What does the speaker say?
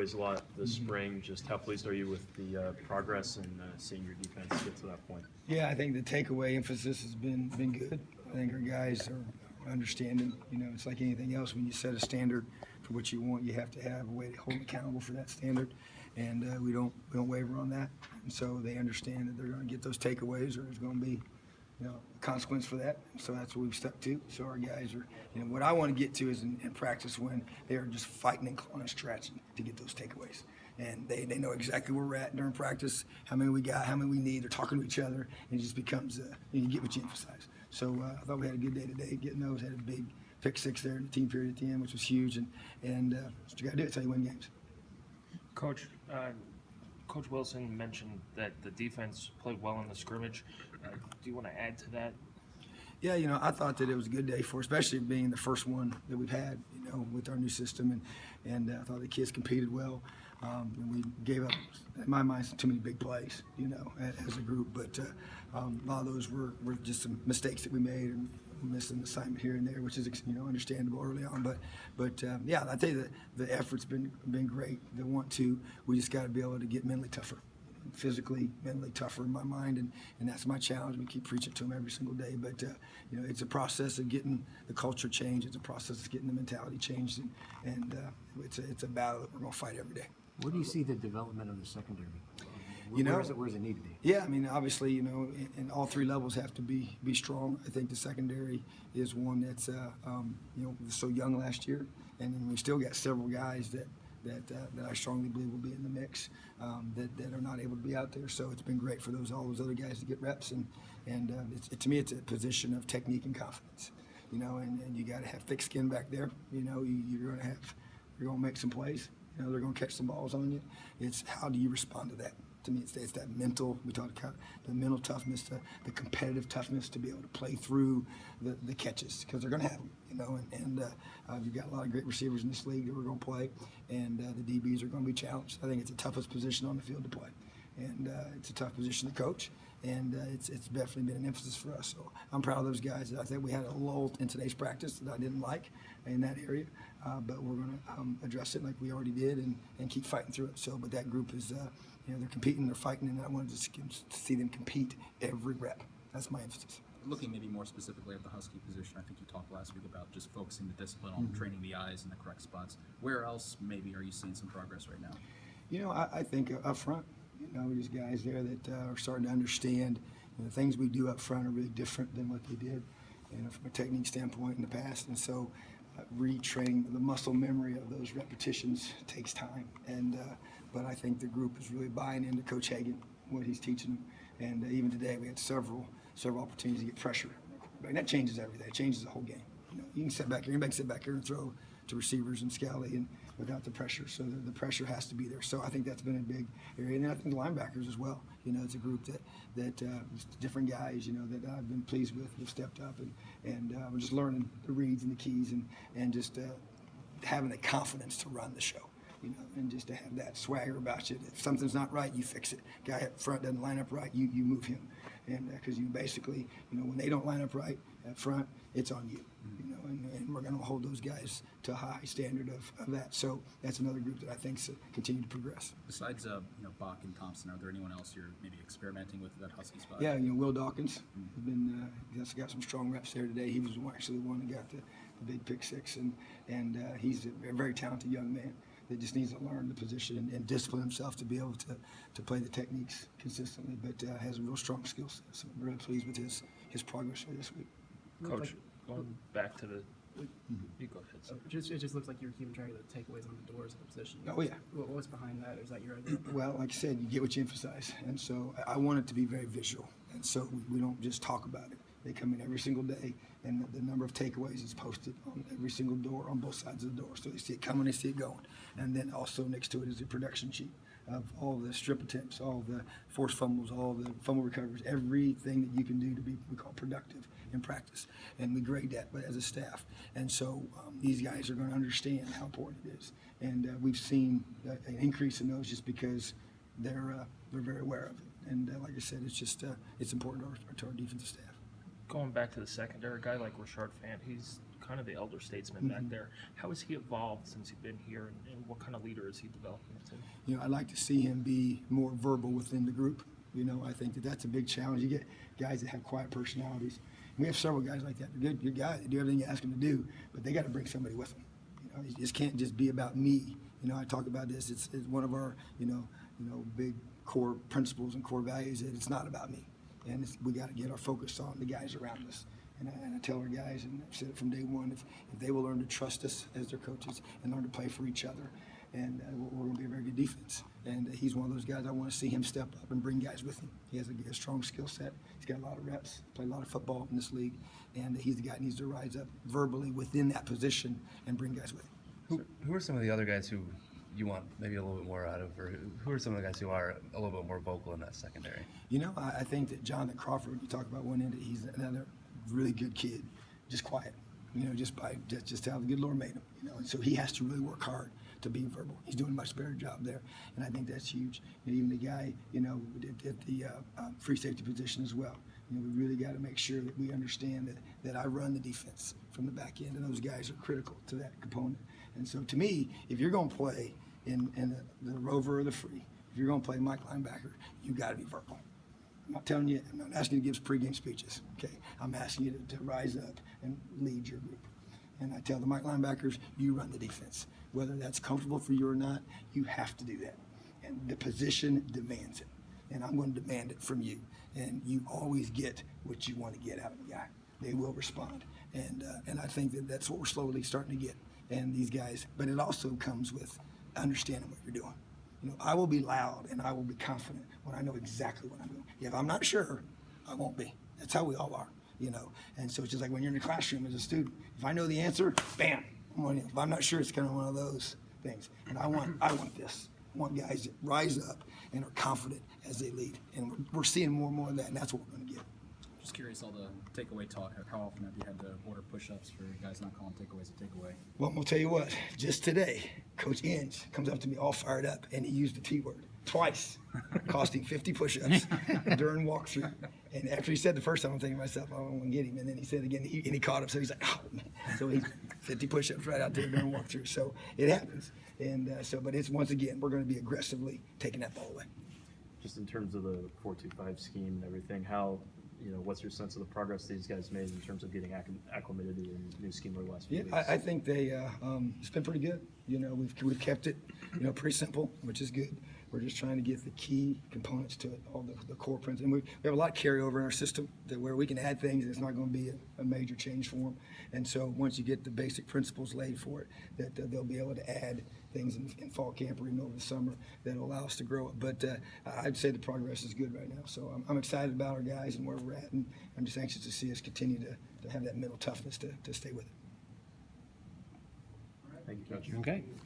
takeaways a lot this spring. Just how pleased are you with the progress and seeing your defense get to that point? Yeah, I think the takeaway emphasis has been good. I think our guys are understanding. You know, it's like anything else. When you set a standard for what you want, you have to have a way to hold accountable for that standard, and we don't waver on that. And so they understand that they're going to get those takeaways, or there's going to be, you know, a consequence for that. So that's what we've stuck to. So our guys are, you know, what I want to get to is in practice when they are just fighting and clawing and scratching to get those takeaways. And they know exactly where we're at during practice, how many we got, how many we need. They're talking to each other, and it just becomes, you get what you emphasize. So I thought we had a good day today. Getting those, had a big pick six there in the team period at the end, which was huge. And that's what you got to do. That's how you win games. Coach, Coach Wilson mentioned that the defense played well in the scrimmage. Do you want to add to that? Yeah, you know, I thought that it was a good day for, especially being the first one that we've had, you know, with our new system, and I thought the kids competed well. And we gave up, in my mind, too many big plays, you know, as a group. But a lot of those were just some mistakes that we made and missing assignment here and there, which is, you know, understandable early on. But yeah, I tell you that the effort's been great. The want to, we just got to be able to get mentally tougher. Physically, mentally tougher in my mind, and that's my challenge. We keep preaching to them every single day, but you know, it's a process of getting the culture changed. It's a process of getting the mentality changed, and it's a battle that we're going to fight every day. Where do you see the development of the secondary? You know, where does it need to be? Yeah, I mean, obviously, you know, and all three levels have to be strong. I think the secondary is one that's you know, so young last year, and then we still got several guys that I strongly believe will be in the mix that are not able to be out there. So it's been great for all those other guys to get reps, and to me it's a position of technique and confidence, you know, and you got to have thick skin back there. You know, you're going to make some plays. You know, they're going to catch some balls on you. It's how do you respond to that? To me, it's that mental. We talked about the mental toughness, the competitive toughness to be able to play through the catches, because they're going to have them, you know. And you've got a lot of great receivers in this league that are going to play, and the DBs are going to be challenged. I think it's the toughest position on the field to play, and it's a tough position to coach. And it's definitely been an emphasis for us. So I'm proud of those guys. I think we had a lull in today's practice that I didn't like in that area, but we're going to address it like we already did and keep fighting through it. So, but that group is, you know, they're competing, they're fighting, and I wanted to see them compete every rep. That's my emphasis. Looking maybe more specifically at the Husky position, I think you talked last week about just focusing the discipline on training the eyes in the correct spots. Where else maybe are you seeing some progress right now? You know, I think up front, you know, there's guys there that are starting to understand, you know, the things we do up front are really different than what they did, you know, from a technique standpoint in the past. And so retraining the muscle memory of those repetitions takes time. And but I think the group is really buying into Coach Hagan, what he's teaching them. And even today we had several opportunities to get pressure. And that changes everything. It changes the whole game. You know, you can sit back here, anybody can sit back here and throw to receivers and Scally and without the pressure. So the pressure has to be there. So I think that's been a big area. And then I think the linebackers as well. You know, it's a group that different guys, you know, that I've been pleased with, have stepped up, and we're just learning the reads and the keys and just having the confidence to run the show. You know, and just to have that swagger about you. If something's not right, you fix it. Guy up front doesn't line up right, you move him. And because you basically, you know, when they don't line up right up front, it's on you. You know, and we're going to hold those guys to a high standard of that. So that's another group that I think continue to progress. Besides, you know, Bach and Thompson, are there anyone else you're maybe experimenting with at that Husky spot? Yeah, you know, Will Dawkins has been he's got some strong reps there today. He was actually the one that got the big pick six, and he's a very talented young man that just needs to learn the position and discipline himself to be able to play the techniques consistently, but has a real strong skill set. So I'm really pleased with his progress for this week. Coach, going back to the you go ahead. Sir. It just looks like you're keeping track of the takeaways on the doors of the position. Oh, yeah. What's behind that? Is that your idea? Well, like I said, you get what you emphasize. And so I want it to be very visual. And so we don't just talk about it. They come in every single day, and the number of takeaways is posted on every single door, on both sides of the door. So they see it coming, they see it going. And then also next to it is a production sheet of all the strip attempts, all the forced fumbles, all the fumble recoveries, everything that you can do to be, we call productive in practice. And we grade that but as a staff. And so these guys are going to understand how important it is. And we've seen an increase in those just because they're very aware of it. And like I said, it's just it's important to our defensive staff. Going back to the secondary, a guy like Rashard Fant, he's kind of the elder statesman back there. How has he evolved since he's been here, and what kind of leader is he developing into? You know, I'd like to see him be more verbal within the group. You know, I think that that's a big challenge. You get guys that have quiet personalities. We have several guys like that. They're good guys. They do everything you ask them to do, but they got to bring somebody with them. You know, it just can't just be about me. You know, I talk about this. It's one of our, big core principles and core values that it's not about me. And we got to get our focus on the guys around us. And I tell our guys, and I've said it from day one, if they will learn to trust us as their coaches and learn to play for each other, and we're going to be a very good defense. And he's one of those guys I want to see him step up and bring guys with him. He has a strong skill set. He's got a lot of reps, played a lot of football in this league, and he's the guy that needs to rise up verbally within that position and bring guys with him. Who are some of the other guys who you want maybe a little bit more out of, or who are some of the guys who are a little bit more vocal in that secondary? You know, I think that Jonathan Crawford, you talk about one end, he's another really good kid, just quiet. You know, just how the good Lord made him. You know, and so he has to really work hard to be verbal. He's doing a much better job there, and I think that's huge. And even the guy, at the free safety position as well. You know, we really got to make sure that we understand that I run the defense from the back end, and those guys are critical to that component. And so, to me, if you're going to play in the rover or the free, if you're going to play Mike linebacker, you got to be verbal. I'm not telling you, I'm not asking you to give pregame speeches, okay? I'm asking you to rise up and lead your group. And I tell the Mike linebackers, you run the defense. Whether that's comfortable for you or not, you have to do that. And the position demands it. And I'm going to demand it from you. And you always get what you want to get out of a guy. They will respond. And I think that's what we're slowly starting to get. And these guys, but it also comes with understanding what you're doing. You know, I will be loud and I will be confident when I know exactly what I'm doing. If I'm not sure, I won't be. That's how we all are, you know. And so it's just like when you're in the classroom as a student. If I know the answer, bam. If I'm not sure, it's kind of one of those things. And I want this. I want guys that rise up and are confident as they lead. And we're seeing more and more of that, and that's what we're going to get. Just curious, all the takeaway talk, how often have you had to order push-ups for guys not calling takeaways a takeaway? Well, I'm going to tell you what. Just today, Coach Inge comes up to me all fired up, and he used the T word twice, costing 50 push-ups during walkthrough. And after he said the first time, I'm thinking to myself, I don't want to get him. And then he said it again, and he caught him. So he's like, oh, man. So he's 50 push-ups right out there during walkthrough. So it happens. And but it's, once again, we're going to be aggressively taking that ball away. Just in terms of the 4-2-5 scheme and everything, what's your sense of the progress these guys made in terms of getting acclimated to the new scheme over the last few weeks? I think it's been pretty good. You know, we've kept it, pretty simple, which is good. We're just trying to get the key components to it, all the core principles. And we have a lot of carryover in our system where we can add things, and it's not going to be a major change for them. And so once you get the basic principles laid for it, that they'll be able to add things in fall camp or even over the summer that will allow us to grow it. But I'd say the progress is good right now. So I'm excited about our guys and where we're at, and I'm just anxious to see us continue to have that mental toughness to stay with it. Thank you, Coach. Okay.